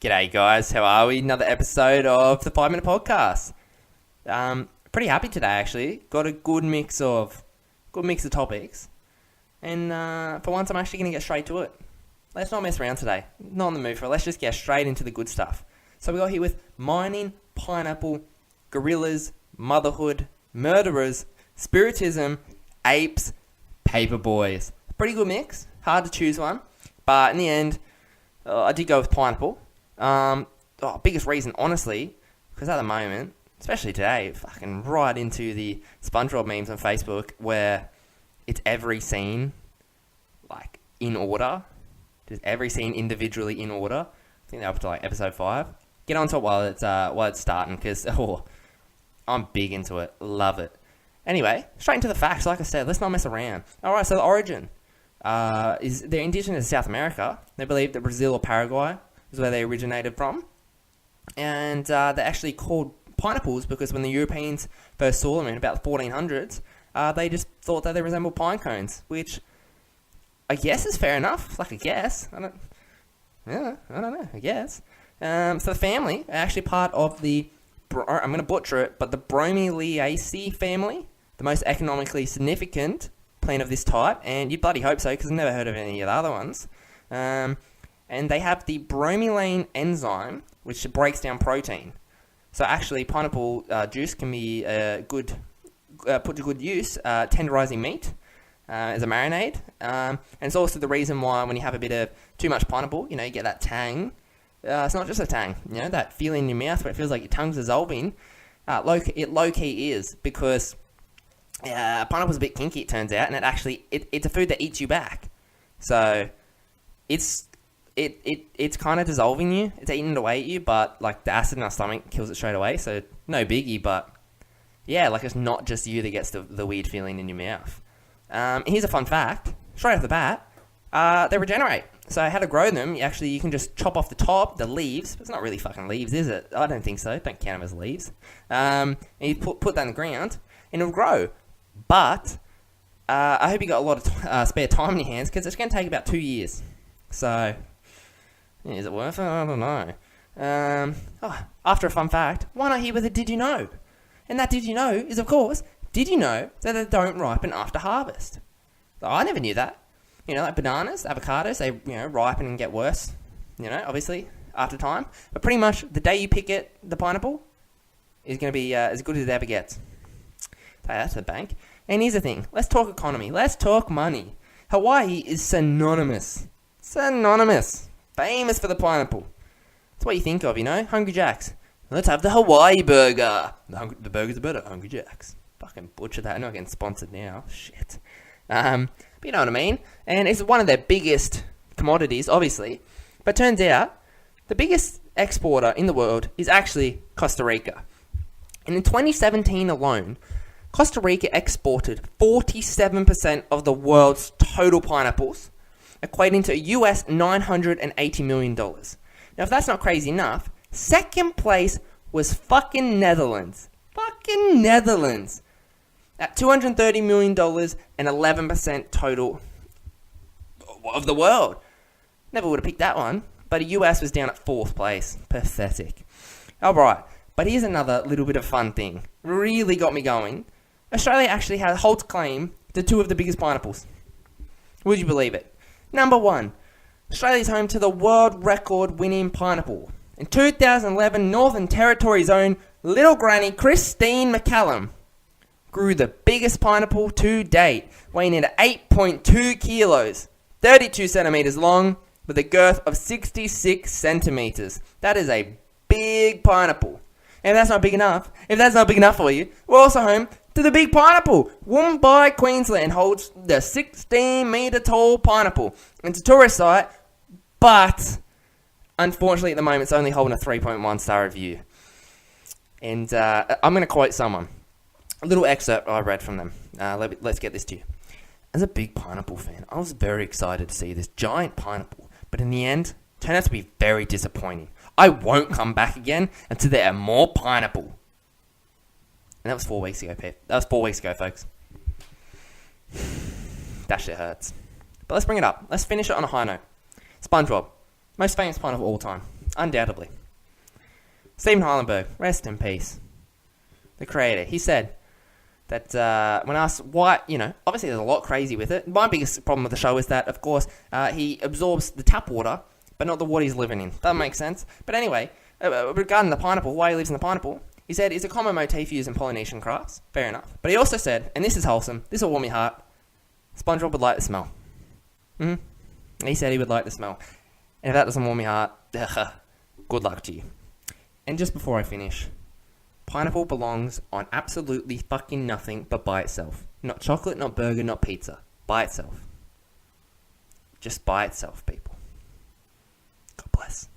G'day guys, how are we? Another episode of the 5 Minute Podcast. Pretty happy today actually. Got a good mix of topics. And for once I'm actually going to get straight to it. Let's not mess around today. Not in the mood for it. Let's just get straight into the good stuff. So we got here with mining, pineapple, gorillas, motherhood, murderers, spiritism, apes, paper boys. Pretty good mix. Hard to choose one. But in the end, I did go with pineapple. Biggest reason, honestly, because at the moment, especially today, fucking right into the SpongeBob memes on Facebook where it's every scene, like, in order. Just every scene individually in order. I think they're up to, like, episode 5. Get onto it while it's starting, because, I'm big into it. Love it. Anyway, straight into the facts. Like I said, let's not mess around. Alright, so the origin. They're indigenous to South America. They believe that Brazil or Paraguay is where they originated from. And they're actually called pineapples because when the Europeans first saw them in about the 1400s, they just thought that they resembled pine cones, which I guess is fair enough. Like, I guess. I don't know. I guess. So the family are actually part of the, I'm going to butcher it, but the Bromeliaceae family, the most economically significant plant of this type, and you bloody hope so, because I've never heard of any of the other ones. And they have the bromelain enzyme, which breaks down protein. So actually, pineapple juice can be put to good use, tenderizing meat as a marinade. And it's also the reason why when you have a bit of too much pineapple, you get that tang. It's not just a tang, that feeling in your mouth where it feels like your tongue's dissolving. It low-key is, because pineapple's a bit kinky, it turns out, and it's a food that eats you back. So it's kind of dissolving you. It's eating it away at you, but like the acid in our stomach kills it straight away. So no biggie, but yeah, like it's not just you that gets the weird feeling in your mouth. Here's a fun fact. Straight off the bat, they regenerate. So how to grow them, you can just chop off the top, the leaves. It's not really fucking leaves, is it? I don't think so. Don't count them as leaves. And you put that in the ground, and it'll grow. But I hope you got a lot of spare time in your hands, because it's going to take about 2 years. So is it worth it? I don't know. After a fun fact, why not hear with a did you know? And that did you know is, of course, did you know that they don't ripen after harvest? So I never knew that. Like bananas, avocados, they ripen and get worse, obviously, after time. But pretty much the day you pick it, the pineapple, is going to be as good as it ever gets. So that's the bank. And here's the thing. Let's talk economy. Let's talk money. Hawaii is synonymous. Famous for the pineapple. That's what you think of, Hungry Jack's. Let's have the Hawaii burger. The burgers are better. Hungry Jack's. Fucking butcher that. I'm not getting sponsored now. Shit. But you know what I mean. And it's one of their biggest commodities, obviously. But turns out, the biggest exporter in the world is actually Costa Rica. And in 2017 alone, Costa Rica exported 47% of the world's total pineapples, equating to US $980 million. Now, if that's not crazy enough, second place was fucking Netherlands. At $230 million and 11% total of the world. Never would have picked that one, but the US was down at 4th place. Pathetic. Alright, but here's another little bit of fun thing. Really got me going. Australia actually holds claim to 2 of the biggest pineapples. Would you believe it? Number 1, Australia's home to the world record winning pineapple. In 2011, Northern Territory's own little granny Christine McCallum grew the biggest pineapple to date, weighing in at 8.2 kilos, 32 centimeters long, with a girth of 66 centimeters. That is a big pineapple. And if that's not big enough for you, we're also home to the big pineapple. Woombai, Queensland holds the 16-meter tall pineapple. It's a tourist site, but unfortunately at the moment it's only holding a 3.1 star review. And I'm going to quote someone. A little excerpt I read from them. Let's get this to you. As a big pineapple fan, I was very excited to see this giant pineapple, but in the end, it turned out to be very disappointing. I won't come back again until there are more pineapple. And that was 4 weeks ago, Pip. That was 4 weeks ago, folks. That shit hurts. But let's bring it up. Let's finish it on a high note. SpongeBob. Most famous pineapple of all time. undoubtedly. Stephen Heilenberg, rest in peace. The creator. He said that when asked why, obviously there's a lot crazy with it. My biggest problem with the show is that, of course, he absorbs the tap water, but not the water he's living in. That makes sense. But anyway, regarding the pineapple, why he lives in the pineapple, he said it's a common motif used in Polynesian crafts. Fair enough. But he also said, and this is wholesome, this will warm your heart, SpongeBob would like the smell. He said he would like the smell. And if that doesn't warm your heart, good luck to you. And just before I finish, pineapple belongs on absolutely fucking nothing but by itself. Not chocolate, not burger, not pizza. By itself. Just by itself, people. God bless.